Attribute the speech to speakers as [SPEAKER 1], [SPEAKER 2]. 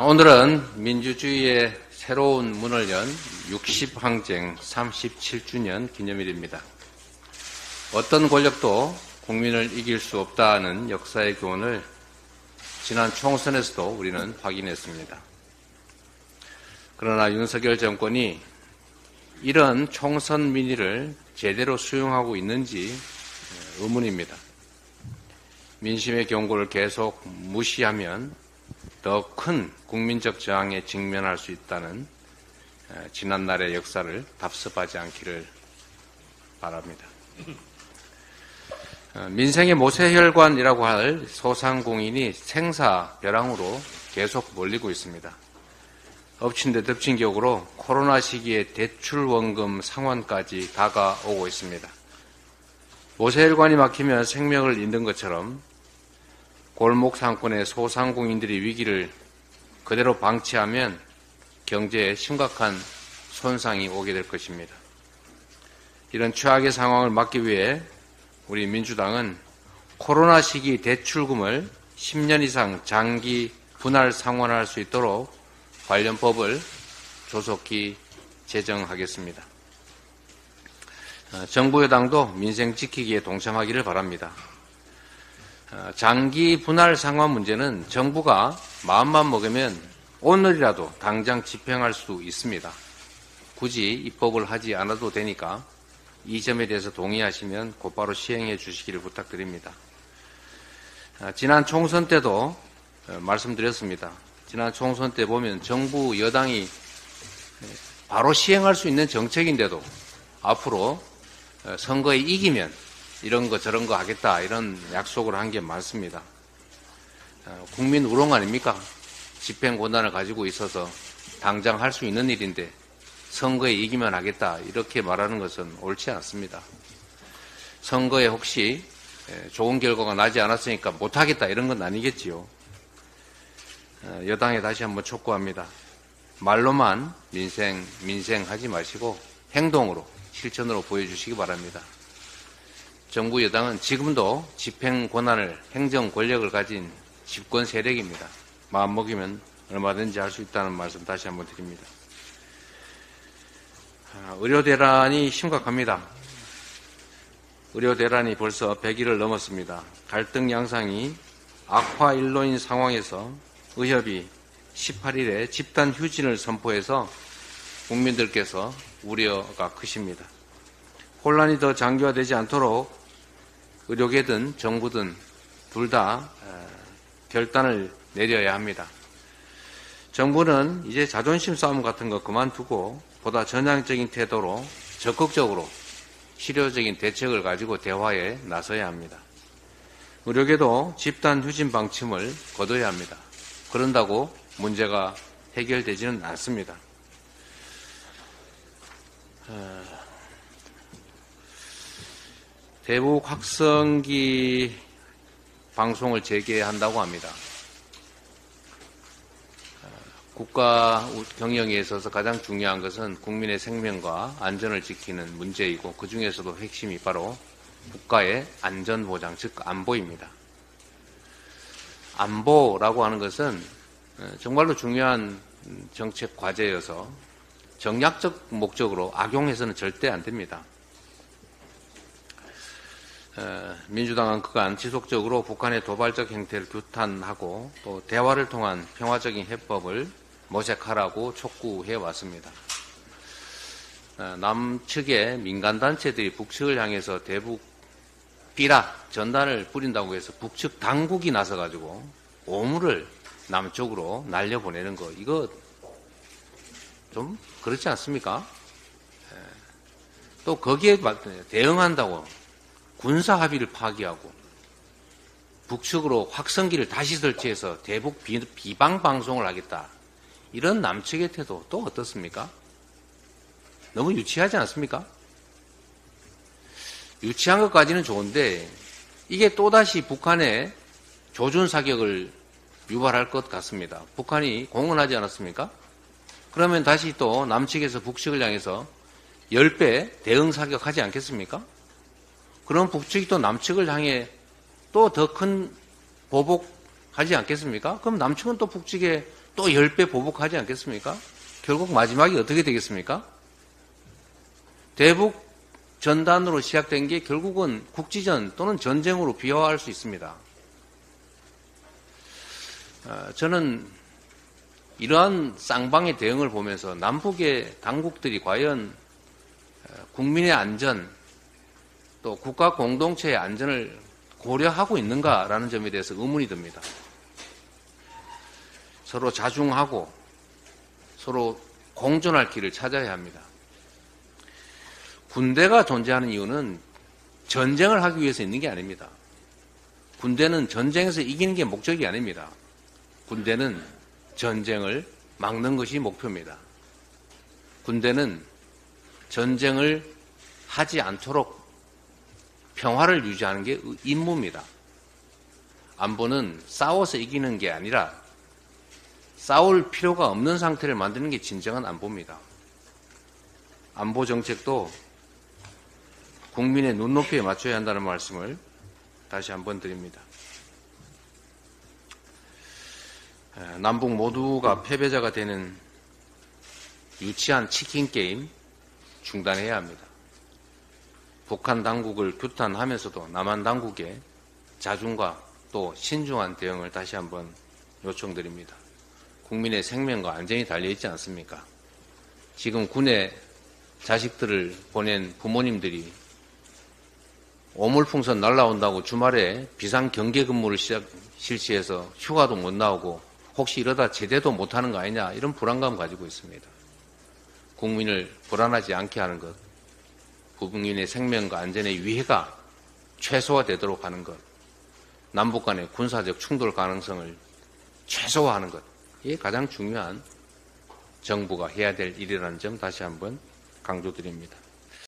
[SPEAKER 1] 오늘은 민주주의의 새로운 문을 연 60항쟁 37주년 기념일입니다. 어떤 권력도 국민을 이길 수 없다는 역사의 교훈을 지난 총선에서도 우리는 확인했습니다. 그러나 윤석열 정권이 이런 총선 민의를 제대로 수용하고 있는지 의문입니다. 민심의 경고를 계속 무시하면 더 큰 국민적 저항에 직면할 수 있다는 지난날의 역사를 답습하지 않기를 바랍니다. 민생의 모세혈관이라고 할 소상공인이 생사벼랑으로 계속 몰리고 있습니다. 엎친 데 덮친 격으로 코로나 시기에 대출원금 상환까지 다가오고 있습니다. 모세혈관이 막히면 생명을 잃는 것처럼 골목 상권의 소상공인들이 위기를 그대로 방치하면 경제에 심각한 손상이 오게 될 것입니다. 이런 최악의 상황을 막기 위해 우리 민주당은 코로나 시기 대출금을 10년 이상 장기 분할 상환할 수 있도록 관련 법을 조속히 제정하겠습니다. 정부 여당도 민생 지키기에 동참하기를 바랍니다. 장기 분할 상환 문제는 정부가 마음만 먹으면 오늘이라도 당장 집행할 수 있습니다. 굳이 입법을 하지 않아도 되니까 이 점에 대해서 동의하시면 곧바로 시행해 주시기를 부탁드립니다. 지난 총선 때도 말씀드렸습니다. 지난 총선 때 보면 정부 여당이 바로 시행할 수 있는 정책인데도 앞으로 선거에 이기면 이런 거 저런 거 하겠다 이런 약속을 한 게 많습니다. 국민 우롱 아닙니까? 집행 권한을 가지고 있어서 당장 할 수 있는 일인데 선거에 이기면 하겠다 이렇게 말하는 것은 옳지 않습니다. 선거에 혹시 좋은 결과가 나지 않았으니까 못하겠다 이런 건 아니겠지요. 여당에 다시 한번 촉구합니다. 말로만 민생 하지 마시고 행동으로 실천으로 보여주시기 바랍니다. 정부 여당은 지금도 집행 권한을 행정 권력을 가진 집권 세력입니다. 마음먹으면 얼마든지 할 수 있다는 말씀 다시 한번 드립니다. 의료 대란이 심각합니다. 의료 대란이 벌써 100일을 넘었습니다. 갈등 양상이 악화 일로인 상황에서 의협이 18일에 집단 휴진을 선포해서 국민들께서 우려가 크십니다. 혼란이 더 장기화되지 않도록 의료계든 정부든 둘 다 결단을 내려야 합니다. 정부는 이제 자존심 싸움 같은 거 그만두고 보다 전향적인 태도로 적극적으로 실효적인 대책을 가지고 대화에 나서야 합니다. 의료계도 집단 휴진 방침을 거둬야 합니다. 그런다고 문제가 해결되지는 않습니다. 대북 확성기 방송을 재개한다고 합니다. 국가 경영에 있어서 가장 중요한 것은 국민의 생명과 안전을 지키는 문제이고 그 중에서도 핵심이 바로 국가의 안전보장, 즉 안보입니다. 안보라고 하는 것은 정말로 중요한 정책 과제여서 정략적 목적으로 악용해서는 절대 안 됩니다. 민주당은 그간 지속적으로 북한의 도발적 행태를 규탄하고 또 대화를 통한 평화적인 해법을 모색하라고 촉구해 왔습니다. 남측의 민간단체들이 북측을 향해서 대북 비락 전단을 뿌린다고 해서 북측 당국이 나서가지고 오물을 남쪽으로 날려보내는 거 이거 좀 그렇지 않습니까? 또 거기에 대응한다고 군사 합의를 파기하고 북측으로 확성기를 다시 설치해서 대북 비방 방송을 하겠다. 이런 남측의 태도 또 어떻습니까? 너무 유치하지 않습니까? 유치한 것까지는 좋은데 이게 또다시 북한의 조준 사격을 유발할 것 같습니다. 북한이 공언하지 않았습니까? 그러면 다시 또 남측에서 북측을 향해서 10배 대응 사격하지 않겠습니까? 그럼 북측이 또 남측을 향해 또 더 큰 보복하지 않겠습니까? 그럼 남측은 또 북측에 또 10배 보복하지 않겠습니까? 결국 마지막이 어떻게 되겠습니까? 대북 전단으로 시작된 게 결국은 국지전 또는 전쟁으로 비화할 수 있습니다. 저는 이러한 쌍방의 대응을 보면서 남북의 당국들이 과연 국민의 안전 또 국가 공동체의 안전을 고려하고 있는가라는 점에 대해서 의문이 듭니다. 서로 자중하고 서로 공존할 길을 찾아야 합니다. 군대가 존재하는 이유는 전쟁을 하기 위해서 있는 게 아닙니다. 군대는 전쟁에서 이기는 게 목적이 아닙니다. 군대는 전쟁을 막는 것이 목표입니다. 군대는 전쟁을 하지 않도록 평화를 유지하는 게 임무입니다. 안보는 싸워서 이기는 게 아니라 싸울 필요가 없는 상태를 만드는 게 진정한 안보입니다. 안보 정책도 국민의 눈높이에 맞춰야 한다는 말씀을 다시 한번 드립니다. 남북 모두가 패배자가 되는 유치한 치킨 게임 중단해야 합니다. 북한 당국을 규탄하면서도 남한 당국의 자중과 또 신중한 대응을 다시 한번 요청드립니다. 국민의 생명과 안전이 달려있지 않습니까? 지금 군에 자식들을 보낸 부모님들이 오물풍선 날라온다고 주말에 비상경계 근무를 실시해서 휴가도 못 나오고 혹시 이러다 제대도 못하는 거 아니냐 이런 불안감 가지고 있습니다. 국민을 불안하지 않게 하는 것, 국민의 생명과 안전의 위해가 최소화되도록 하는 것, 남북 간의 군사적 충돌 가능성을 최소화하는 것, 이게 가장 중요한 정부가 해야 될 일이라는 점 다시 한번 강조드립니다.